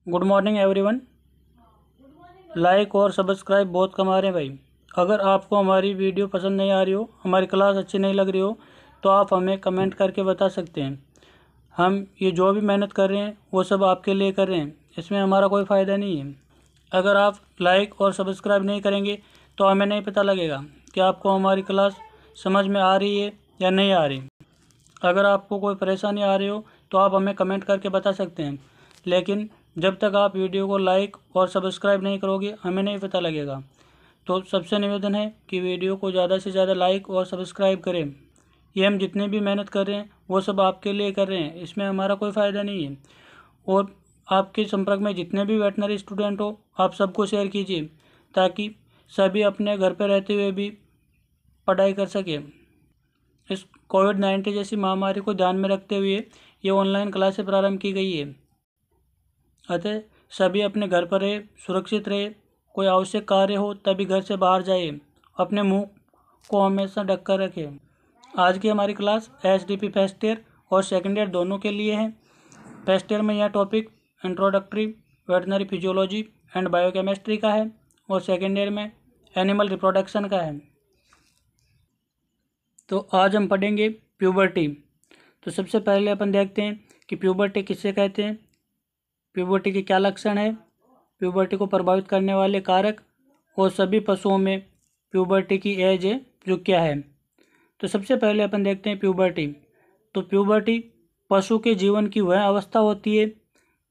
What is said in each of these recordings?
Good morning everyone. Like और subscribe बहुत कमा रहे हैं भाई। अगर आपको हमारी वीडियो पसंद नहीं आ रही हो, हमारी क्लास अच्छी नहीं लग रही हो, तो आप हमें कमेंट करके बता सकते हैं। हम ये जो भी मेहनत कर रहे हैं वो सब आपके लिए कर रहे हैं, इसमें हमारा कोई फ़ायदा नहीं है। अगर आप लाइक और सब्सक्राइब नहीं करेंगे तो हमें नहीं पता लगेगा कि आपको हमारी क्लास समझ में आ रही है या नहीं आ रही। अगर आपको कोई परेशानी आ रही हो तो आप हमें कमेंट करके बता सकते हैं, लेकिन जब तक आप वीडियो को लाइक और सब्सक्राइब नहीं करोगे हमें नहीं पता लगेगा। तो सबसे निवेदन है कि वीडियो को ज़्यादा से ज़्यादा लाइक और सब्सक्राइब करें। ये हम जितने भी मेहनत कर रहे हैं वो सब आपके लिए कर रहे हैं, इसमें हमारा कोई फ़ायदा नहीं है। और आपके संपर्क में जितने भी वेटनरी स्टूडेंट हो आप सबको शेयर कीजिए, ताकि सभी अपने घर पर रहते हुए भी पढ़ाई कर सकें। इस कोविड-19 जैसी महामारी को ध्यान में रखते हुए ये ऑनलाइन क्लासें प्रारंभ की गई है। अतः सभी अपने घर पर रहे, सुरक्षित रहे। कोई आवश्यक कार्य हो तभी घर से बाहर जाए, अपने मुंह को हमेशा ढक कर रखें। आज की हमारी क्लास एचडीपी फर्स्ट ईयर और सेकेंड ईयर दोनों के लिए है। फर्स्ट ईयर में यह topic introductory veterinary physiology and biochemistry का है और सेकेंड ईयर में एनिमल रिप्रोडक्शन का है। तो आज हम पढ़ेंगे प्यूबर्टी। तो सबसे पहले अपन देखते हैं कि प्यूबर्टी किसे कहते हैं, प्यूबर्टी के क्या लक्षण है, प्यूबर्टी को प्रभावित करने वाले कारक और सभी पशुओं में प्यूबर्टी की एज है जो क्या है। तो सबसे पहले अपन देखते हैं प्यूबर्टी। तो प्यूबर्टी पशु के जीवन की वह अवस्था होती है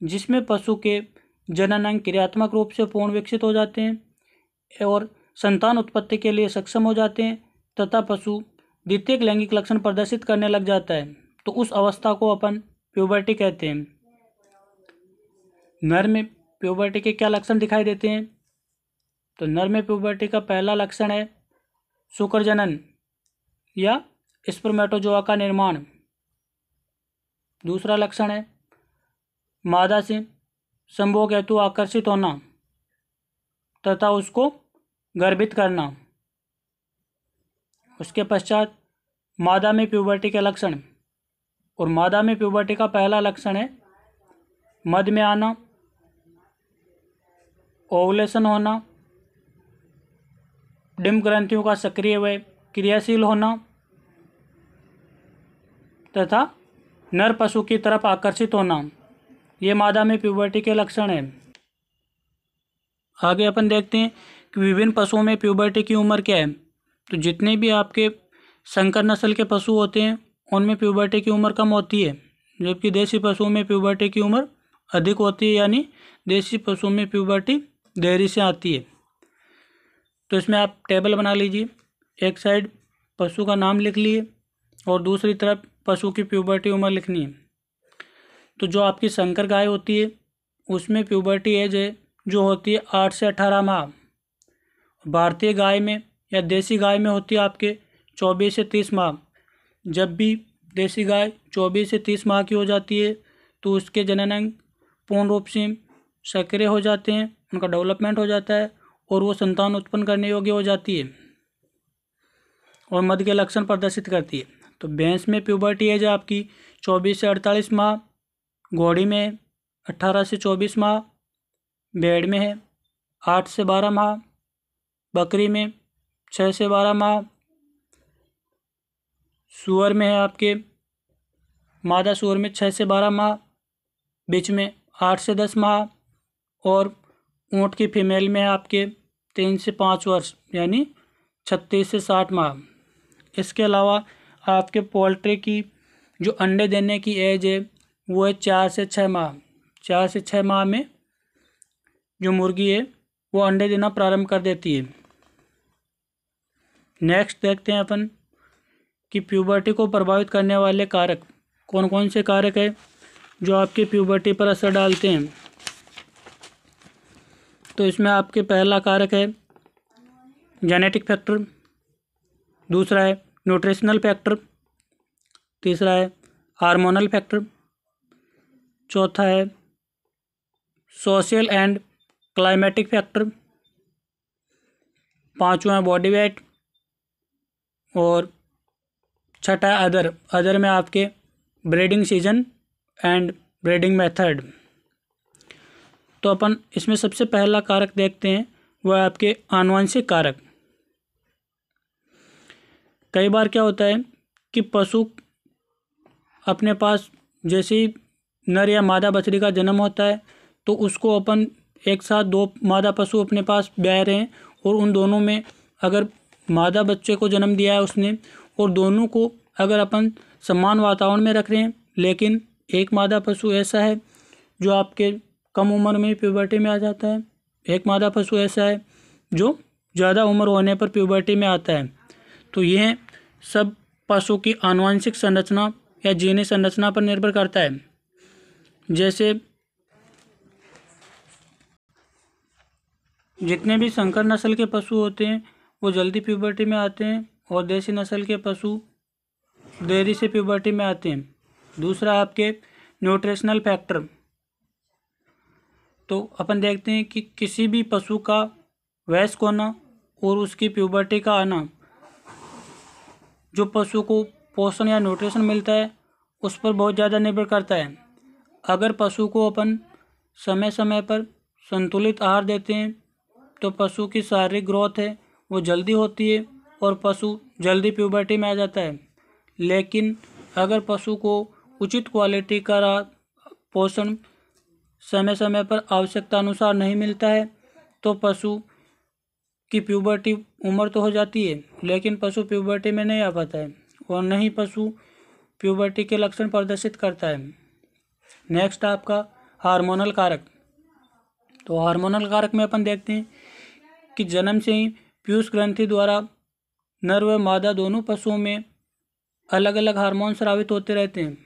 जिसमें पशु के जननांग क्रियात्मक रूप से पूर्ण विकसित हो जाते हैं और संतान उत्पत्ति के लिए सक्षम हो जाते हैं तथा पशु द्वितीयक लैंगिक लक्षण प्रदर्शित करने लग जाता है। तो उस अवस्था को अपन प्यूबर्टी कहते हैं। नर में प्यूबर्टी के क्या लक्षण दिखाई देते हैं। तो नर में प्यूबर्टी का पहला लक्षण है शुक्रजनन या स्पर्मेटोजोआ का निर्माण। दूसरा लक्षण है मादा से संभोग हेतु आकर्षित होना तथा उसको गर्भित करना। उसके पश्चात मादा में प्यूबर्टी के लक्षण, और मादा में प्यूबर्टी का पहला लक्षण है मध्य में आना, ओवुलेशन होना, डिम्ब ग्रंथियों का सक्रिय व क्रियाशील होना तथा नर पशु की तरफ आकर्षित होना। ये मादा में प्यूबर्टी के लक्षण हैं। आगे अपन देखते हैं कि विभिन्न पशुओं में प्यूबर्टी की उम्र क्या है। तो जितने भी आपके संकर नस्ल के पशु होते हैं उनमें प्यूबर्टी की उम्र कम होती है, जबकि देसी पशुओं में प्यूबर्टी की उम्र अधिक होती है, यानी देसी पशुओं में प्यूबर्टी देरी से आती है। तो इसमें आप टेबल बना लीजिए, एक साइड पशु का नाम लिख लिए और दूसरी तरफ पशु की प्यूबर्टी उम्र लिखनी है। तो जो आपकी संकर गाय होती है उसमें प्यूबर्टी एज है जो होती है 8 से 18 माह। भारतीय गाय में या देसी गाय में होती है आपके 24 से 30 माह। जब भी देसी गाय 24 से 30 माह की हो जाती है तो उसके जननांग पूर्ण रूप से सक्रिय हो जाते हैं, उनका डेवलपमेंट हो जाता है और वो संतान उत्पन्न करने योग्य हो जाती है और मध्य के लक्षण प्रदर्शित करती है। तो भैंस में प्यूबर्टी एज है आपकी 24 से 48 माह, घोड़ी में 18 से 24 माह, भेड़ में है 8 से 12 माह, बकरी में 6 से 12 माह, सूअर में है आपके मादा सूअर में 6 से 12 माह, बीच में 8 से 10 माह और ऊँट की फीमेल में है आपके 3 से 5 वर्ष यानी 36 से 60 माह। इसके अलावा आपके पोल्ट्री की जो अंडे देने की एज है वो है 4 से 6 माह। 4 से 6 माह में जो मुर्गी है वो अंडे देना प्रारंभ कर देती है। नेक्स्ट देखते हैं अपन कि प्यूबर्टी को प्रभावित करने वाले कारक कौन कौन से कारक है जो आपकी प्यूबर्टी पर असर डालते हैं। तो इसमें आपके पहला कारक है जेनेटिक फैक्टर, दूसरा है न्यूट्रिशनल फैक्टर, तीसरा है हार्मोनल फैक्टर, चौथा है सोशल एंड क्लाइमेटिक फैक्टर, पांचवा है बॉडी वेट और छठा है अदर में आपके breeding season and breeding method. तो अपन इसमें सबसे पहला कारक देखते हैं, वह आपके आनुवंशिक कारक। कई बार क्या होता है कि पशु अपने पास जैसे ही नर या मादा बछड़ी का जन्म होता है तो उसको अपन एक साथ दो मादा पशु अपने पास ब्याह रहे हैं और उन दोनों में अगर मादा बच्चे को जन्म दिया है उसने और दोनों को अगर अपन समान वातावरण में रख रहे हैं, लेकिन एक मादा पशु ऐसा है जो आपके कम उम्र में प्यूबर्टी में आ जाता है, एक मादा पशु ऐसा है जो ज़्यादा उम्र होने पर प्यूबर्टी में आता है, तो यह सब पशु की आनुवंशिक संरचना या जीनी संरचना पर निर्भर करता है। जैसे जितने भी संकर नस्ल के पशु होते हैं वो जल्दी प्यूबर्टी में आते हैं और देसी नस्ल के पशु देरी से प्यूबर्टी में आते हैं। दूसरा आपके न्यूट्रिशनल फैक्टर, तो अपन देखते हैं कि किसी भी पशु का वयस्क होना और उसकी प्यूबर्टी का आना जो पशु को पोषण या न्यूट्रिशन मिलता है उस पर बहुत ज़्यादा निर्भर करता है। अगर पशु को अपन समय समय पर संतुलित आहार देते हैं तो पशु की शारीरिक ग्रोथ है वो जल्दी होती है और पशु जल्दी प्यूबर्टी में आ जाता है। लेकिन अगर पशु को उचित क्वालिटी का पोषण समय समय पर आवश्यकता अनुसार नहीं मिलता है तो पशु की प्यूबर्टी उम्र तो हो जाती है लेकिन पशु प्यूबर्टी में नहीं आ पाता है और न ही पशु प्यूबर्टी के लक्षण प्रदर्शित करता है। नेक्स्ट आपका हार्मोनल कारक। तो हार्मोनल कारक में अपन देखते हैं कि जन्म से ही पीयूष ग्रंथि द्वारा नर व मादा दोनों पशुओं में अलग अलग हार्मोन स्रावित होते रहते हैं,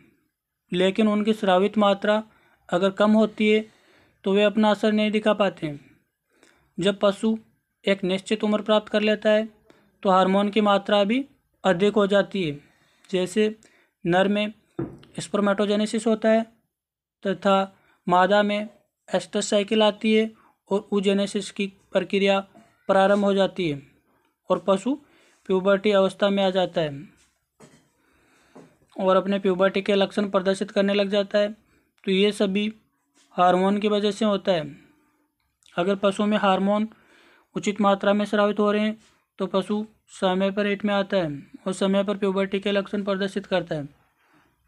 लेकिन उनकी स्रावित मात्रा अगर कम होती है तो वे अपना असर नहीं दिखा पाते हैं। जब पशु एक निश्चित उम्र प्राप्त कर लेता है तो हार्मोन की मात्रा भी अधिक हो जाती है। जैसे नर में स्पर्मेटोजेनेसिस होता है तथा मादा में एस्ट्रस साइकिल आती है और oogenesis की प्रक्रिया प्रारंभ हो जाती है और पशु प्यूबर्टी अवस्था में आ जाता है और अपने प्यूबर्टी के लक्षण प्रदर्शित करने लग जाता है। तो ये सभी हार्मोन की वजह से होता है। अगर पशु में हार्मोन उचित मात्रा में स्रावित हो रहे हैं तो पशु समय पर पेट में आता है और समय पर प्यूबर्टी के लक्षण प्रदर्शित करता है।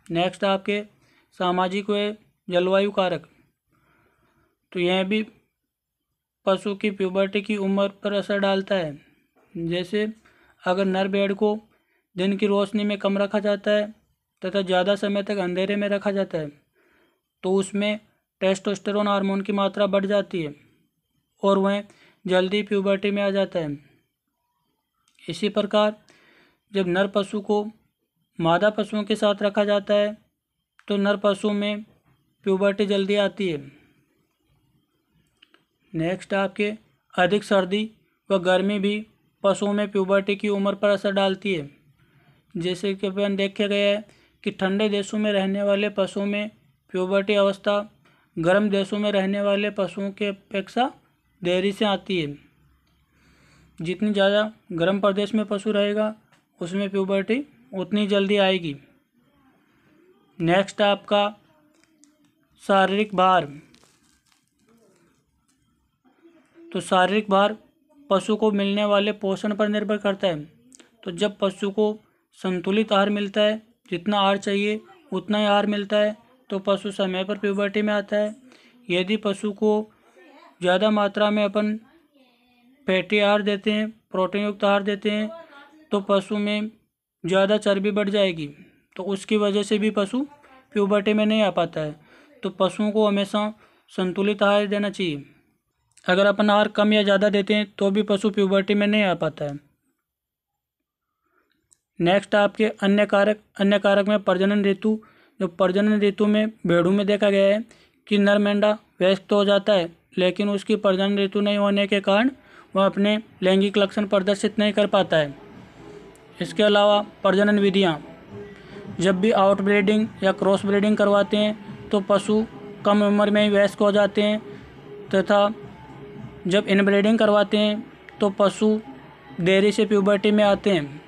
नेक्स्ट आपके सामाजिक व जलवायु कारक। तो यह भी पशु की प्यूबर्टी की उम्र पर असर डालता है। जैसे अगर नर भेड़ को दिन की रोशनी में कम रखा जाता है तथा ज़्यादा समय तक अंधेरे में रखा जाता है तो उसमें टेस्टोस्टेरोन हार्मोन की मात्रा बढ़ जाती है और वह जल्दी प्यूबर्टी में आ जाता है। इसी प्रकार जब नर पशु को मादा पशुओं के साथ रखा जाता है तो नर पशु में प्यूबर्टी जल्दी आती है। नेक्स्ट आपके अधिक सर्दी व गर्मी भी पशुओं में प्यूबर्टी की उम्र पर असर डालती है। जैसे कि अपन देखा गया है कि ठंडे देशों में रहने वाले पशुओं में प्यूबर्टी अवस्था गर्म देशों में रहने वाले पशुओं के अपेक्षा देरी से आती है। जितनी ज़्यादा गर्म प्रदेश में पशु रहेगा उसमें प्यूबर्टी उतनी जल्दी आएगी। नेक्स्ट आपका शारीरिक भार। तो शारीरिक भार पशु को मिलने वाले पोषण पर निर्भर करता है। तो जब पशु को संतुलित आहार मिलता है, जितना आहार चाहिए उतना ही आहार मिलता है, तो पशु समय पर प्यूबर्टी में आता है। यदि पशु को ज़्यादा मात्रा में अपन फैटी आहार देते हैं, प्रोटीन युक्त आहार देते हैं, तो पशु में ज़्यादा चर्बी बढ़ जाएगी, तो उसकी वजह से भी पशु प्यूबर्टी में नहीं आ पाता है। तो पशुओं को हमेशा संतुलित आहार देना चाहिए। अगर अपन आहार कम या ज़्यादा देते हैं तो भी पशु प्यूबर्टी में नहीं आ पाता है। नेक्स्ट आपके अन्य कारक में प्रजनन ऋतु। जो प्रजनन ऋतु में भेड़ों में देखा गया है कि नर मेंढा वयस्क तो हो जाता है, लेकिन उसकी प्रजनन ऋतु नहीं होने के कारण वह अपने लैंगिक लक्षण प्रदर्शित नहीं कर पाता है। इसके अलावा प्रजनन विधियाँ, जब भी आउटब्रीडिंग या क्रॉस ब्रीडिंग करवाते हैं तो पशु कम उम्र में ही वयस्क हो जाते हैं, तथा जब इनब्रीडिंग करवाते हैं तो पशु देरी से प्यूबर्टी में आते हैं।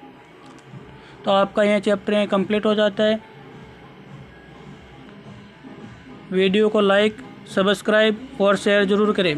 तो आपका यह चैप्टर कंप्लीट हो जाता है। वीडियो को लाइक सब्सक्राइब और शेयर ज़रूर करें।